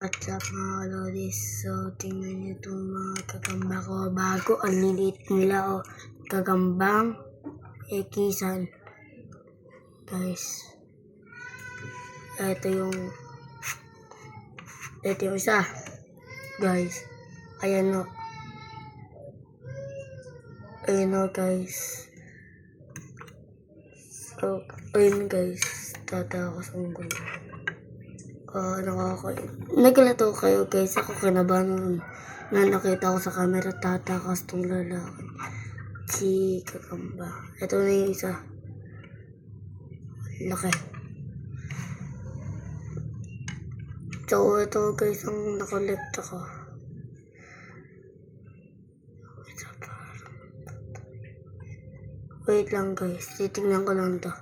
What's up mga lodis? So, tingnan nyo itong mga kagamba ko. Bago, ang lilit nila o kagambang ekisan. Guys, ito yung isa. Guys, ayan o. Ayan o guys. So, ayun guys. Tatakas ang gulo. Naglalato kayo guys. Ako kinabahan na nakita ko sa camera, tatakas tong lalaki. Si Kakamba. Ito na yung isa. Laki. So, ito guys ang nakolekta ko. Wait lang guys. Titignan ko lang to.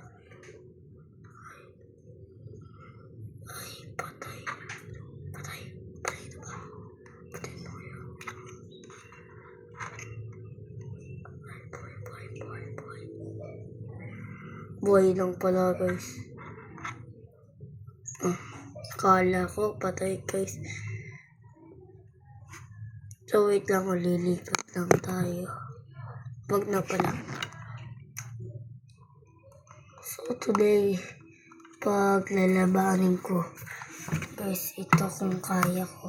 Buhay lang pala guys. Kala ko patay guys. So wait lang, lilipat lang tayo. Wag na pala. So today, paglalabanin ko guys, ito kung kaya ko.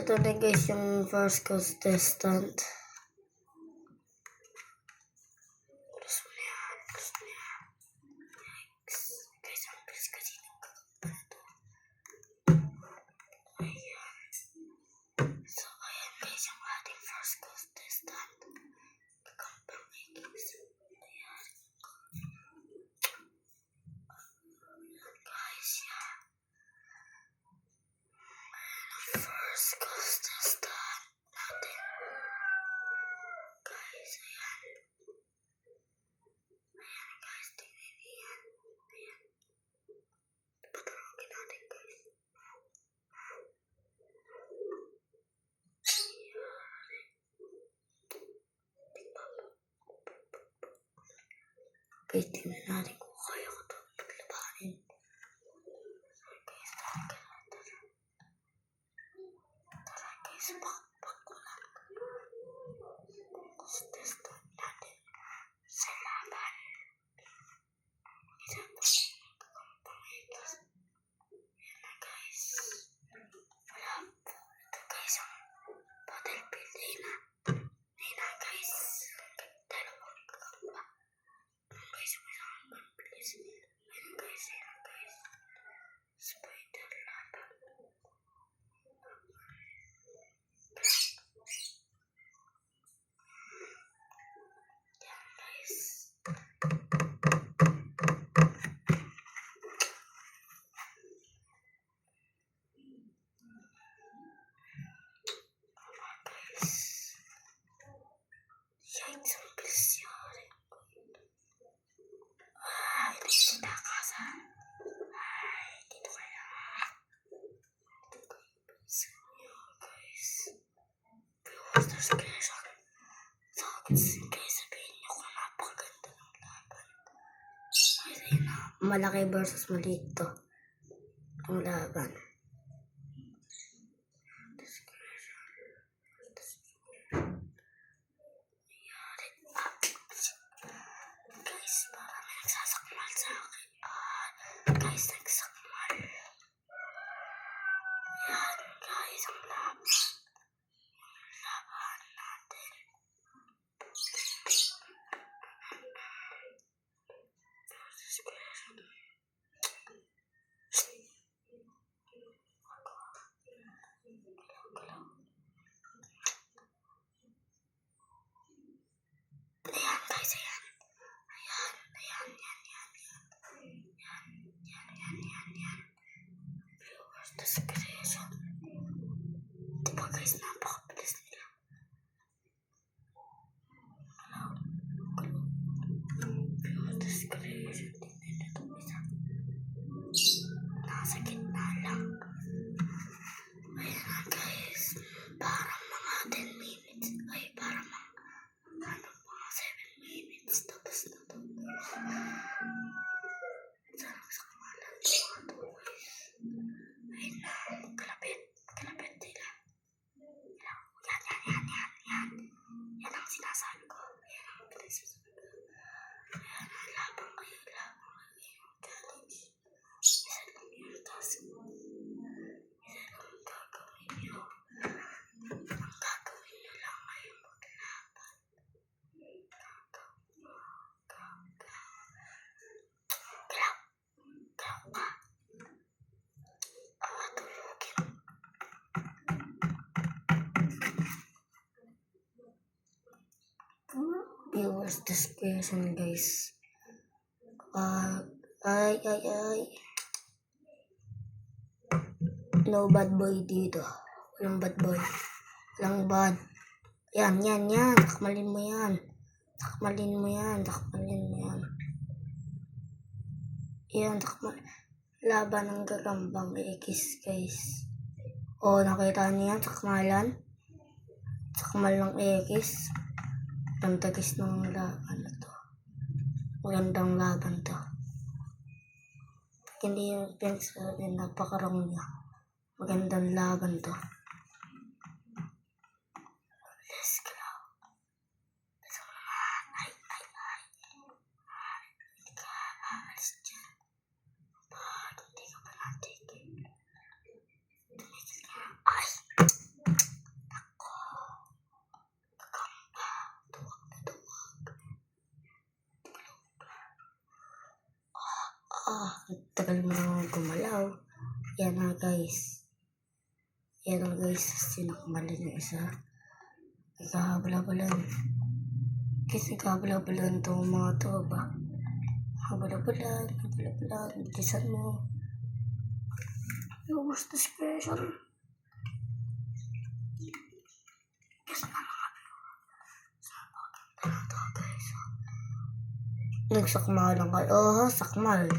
Ito na guys yung first contestant. So ayan guys yung ating first contestant. Guys, yeah. First contestant natin. Guys, ayan. Ayan guys, tingnan yan. Ayan. Patarogin natin guys. Guys, tingnan natin kung kaya ko ito paglabanin. Guys, tara guys, bakbak ko lang. Contestant natin sa laban. Isa po pangigis. Yan na guys. Wala po. Ito guys ang battlefield. Ayun na guys. Dalawang kakamba. Guys, ang bilis. Ayun guys. Spider laban. Yan guys. Yikes, ang bilis yun. Ito yung tinakasan. Dito kaya. Guys. Viewers discretion. So, guys, sabihin nyo kung napakaganda ng laban. Ayun na. Malaki versus maliit to. Ang laban. Guys, parang may nagsasakmal sa akin. Guys, nagsakmal. Yan, guys, ang laban. Laban natin. Ayan guys, ayan. Yan. Viewers discretion. Diba guys, napakabilis nila. Viewers discretion. Ayun na, kalapit sila. Yan ang sinasabi ko. Yan ang sinasabi ko. Ayan, labang kayo. Challenge. Isa lang yung task mo. Isa lang ang gagawin nyo. Ang gagawin nyo lang ay maglaban. Galaw ka. Tulugin. Viewers discretion, guys. Ay. No bad boy dito. Walang bad boy. Walang bad. Yan. Takmalin mo yan. Yan, laban ng gagambang X, guys. O, nakita niyo yan? Takmal ng X. Ang tagis ng laban na to. Magandang laban to. Hindi yung pinsabi, napakarong niya. Magandang laban to. Let's go. Ay. Alis dyan. Bakit hindi ka pa natigil? Tumigil ka. Ay. Ako. Gagamba. Tuwag na tuwag. Tagal mo naman gumalaw. Yan na, guys. Sinakmalin yung isa. Nagkahabala-balan. Kasi nagkahabala-balan itong mga to ba? Habala-balan. Bilisan mo. Yung gusto special. Kasi na mga ito, guys. Nagsakmalan kayo. Sakmal.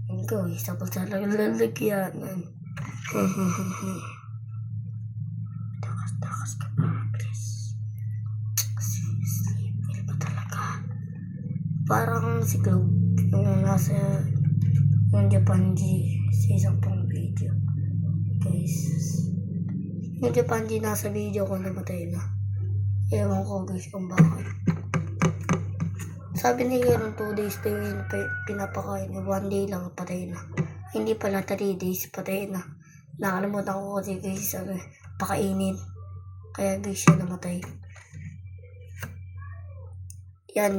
Ikaw, sabot sa lalagyanan. Takas ka pa, please. Kasi sleepy ba talaga? Parang si Globe, yung nasa yung Japan G sa isang pang video. Guys, yung Japan G nasa video ko namatay na. Ewan ko, guys, kung bakit. Sabi ni Garon 2 days daw yung pinapakain. 1 day lang patay na. Hindi pala 3 days patay na. Nakalimutan ko kasi, guys, pakainin. Kaya, guys, siya namatay. Yan.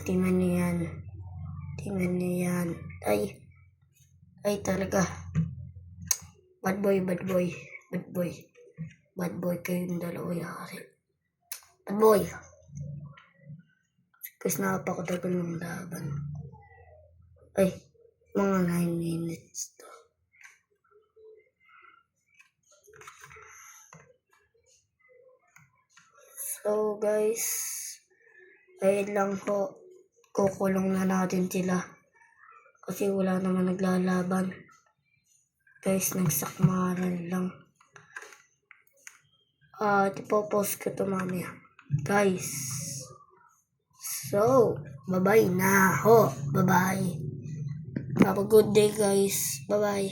Tingnan niyo yan. Ay talaga. Bad boy kayong dalawa yari. Bad boy. Kasi napakatagal ng laban. Ay, mga 9 minutes to. So, guys, ayun lang ho. Kukulong na natin sila. Kasi wala naman naglalaban. Guys, nagsakmaran lang. Ipopost ko to mamaya. Guys. So, bye-bye na ho. Bye-bye. Have a good day, guys. Bye-bye.